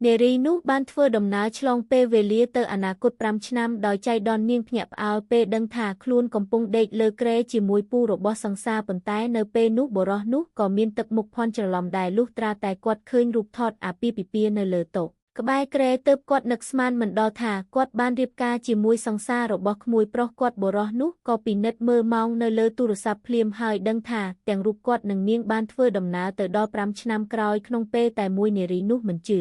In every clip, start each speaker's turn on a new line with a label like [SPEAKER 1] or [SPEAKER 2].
[SPEAKER 1] នារីនោះបានធ្វើដំណើរឆ្លងពេលវេលាទៅអនាគត5ឆ្នាំដោយចៃដន្យនាងភ្ញាក់ផ្អើលពេលដឹងថាខ្លួនកំពុងដេកលើគ្រែជាមួយពូរបស់សង្សារប៉ុន្តែនៅពេលនោះបុរសនោះក៏មានទឹកមុខភ័ន្តច្រឡំដែរលុះត្រាតែគាត់ឃើញរូបថតអាពាហ៍ពិពាហ៍នៅលើតុក្បែរគ្រែទើបគាត់នឹកស្មានមិនដល់ថាគាត់បានរៀបការជាមួយសង្សាររបស់ក្មួយប្រុសគាត់បុរសនោះក៏ពិនិត្យមើលម៉ោងនៅលើទូរស័ព្ទភ្លាមហើយដឹងថាទាំងរូបគាត់និងនាងបានធ្វើដំណើរទៅដល់5ឆ្នាំក្រោយក្នុងពេលតែមួយនារីនោះមិនជឿ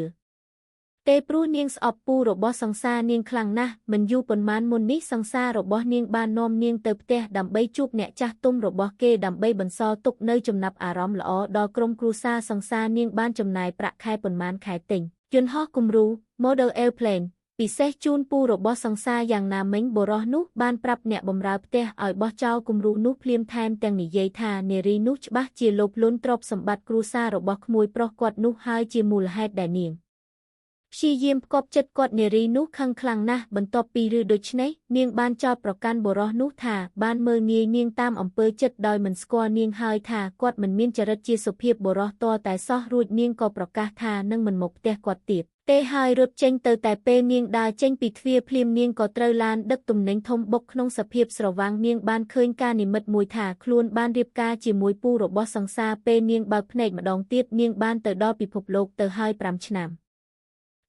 [SPEAKER 1] ទេព្រោះនាងស្អប់ពូរបស់សង្សារនាងខ្លាំងណាស់មិនយូរប៉ុន្មានមុននេះសង្សាររបស់នាងបាននាំនាងទៅផ្ទះដើម្បីជួបអ្នកចាស់ទុំរបស់គេដើម្បីបន្សល់ទុកនៅចំណាប់អារម្មណ៍ល្អដល់ក្រុមគ្រួសារសង្សារនាងបានចំណាយប្រាក់ខែប៉ុន្មានខែទិញយន្តហោះគំរូ Model Airplane ពិសេសជូនពូរបស់សង្សារយ៉ាងណាមិញបុរសនោះបានប្រាប់អ្នកបម្រើផ្ទះឲ្យបោះចោលគំរូនោះភ្លាមថែមទាំងនិយាយថានារីនោះច្បាស់ជាលោភលន់ទ្រព្យសម្បត្តិគ្រួសាររបស់ក្មួយប្រុសគាត់នោះហើយជាមូលហេតុដែលនាងព្យាយាមផ្គប់ចិត្តគាត់នារីនោះខឹងខ្លាំងណាស់បន្ទាប់ពីដូច្នេះនាងបានចោទប្រកាន់បុរសនោះថាបានមើលងាយនាងតាមអំពើចិត្តដោយមិនស្គាល់នាងហើយថាគាត់មិនមានចរិតជាសុភាពបុរសតតែសោះរួចនាងក៏ប្រកាសថានឹងមិនមកផ្ទះគាត់ទៀតទេហើយរត់ចេញទៅតែពេលនាងដើរចេញពីទ្វារភ្លាមនាងក៏ត្រូវឡានដឹកទំនិញធំបុកក្នុងសភាពស្រវាំងនាងបានឃើញការនិមិត្តមួយថាខ្លួនបានរៀបការជាមួយពូរបស់សង្សារពេលនាងបើកភ្នែកម្ដងទៀតនាងបានទៅដល់ពិភពលោកទៅហើយ5ឆ្នាំ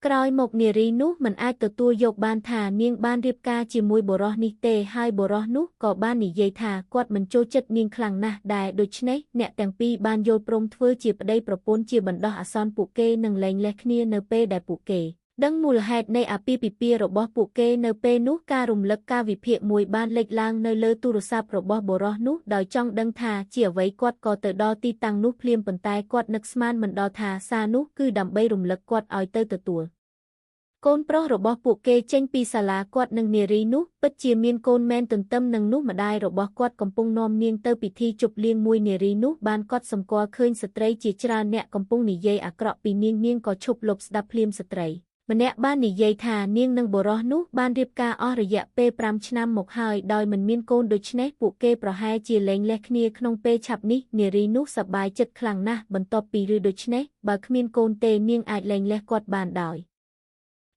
[SPEAKER 1] ក្រោយមកនារីនោះមិនអាចទទួលយកបានថានាងបានរៀបការជាមួយបុរសនេះទេហើយបុរសនោះក៏បាននិយាយថាគាត់មិនចូលចិត្តនាងខ្លាំងណាស់ដែរដូច្នេះអ្នកទាំងពីរបានយល់ព្រមធ្វើជាប្តីប្រពន្ធជាបណ្ដោះអាសន្នពួកគេនឹងលែងលះគ្នានៅពេលដែលពួកគេដឹងមូលហេតុនៃអាពាហ៍ពិពាហ៍របស់ពួកគេនៅពេលនោះការរំលឹកការវិភាគមួយបានលេចឡើងនៅលើទូរស័ព្ទរបស់បុរសនោះដោយចង់ដឹងថាជាអ្វីគាត់ក៏ទៅដល់ទីតាំងនោះភ្លាមប៉ុន្តែគាត់នឹកស្មានមិនដល់ថាសារនោះគឺដើម្បីរំលឹកគាត់ឲ្យទៅទទួលកូនប្រុសរបស់ពួកគេចេញពីសាលាគាត់និងនារីនោះពិតជាមានកូនមែនទន្ទឹមនឹងនោះម្ដាយរបស់គាត់កំពុងនាំនាងទៅពិធីជប់លៀងមួយនារីនោះបានកត់សម្គាល់ឃើញស្ត្រីជាច្រើនអ្នកកំពុងនិយាយអាក្រក់ពីនាងក៏ឈប់លបស្ដាប់ភ្លាមស្ត្រីម្នាក់បាននិយាយថានាងនិងបុរសនោះបានរៀបការអស់រយៈពេល5ឆ្នាំមកហើយដោយមិនមានកូនដូច្នេះពួកគេប្រហែលជាលែងលះគ្នាក្នុងពេលឆាប់នេះនារីនោះសប្បាយចិត្តខ្លាំងណាស់បន្ទាប់ពីដូច្នេះបើគ្មានកូនទេនាងអាចលែងលះគាត់បានដោយ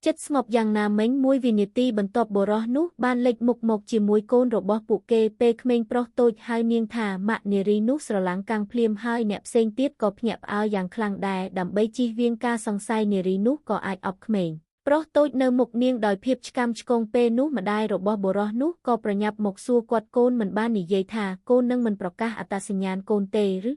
[SPEAKER 1] ចិត្តស្ងប់យ៉ាងណាមិញមួយវិនាទីបន្ទាប់បុរសនោះបានលេចមុខមកជាមួយកូនរបស់ពួកគេពេលក្មេងប្រុសតូចហើយនាងថាម៉ាក់នារីនោះស្រឡាំងកាំងភ្លាមហើយអ្នកផ្សេងទៀតក៏ភ្ញាក់ផ្អើលយ៉ាងខ្លាំងដែរដើម្បីជៀសវាងការសង្ស័យនារីនោះក៏អាចអប់ក្មេងប្រុសតូចនៅមុខនាងដោយភាពឆ្កាំឆ្គងពេលនោះម្ដាយរបស់បុរសនោះក៏ប្រញាប់មកសួរគាត់កូនមិនបាននិយាយថាកូននឹងមិនប្រកាសអត្តសញ្ញាណកូនទេឬ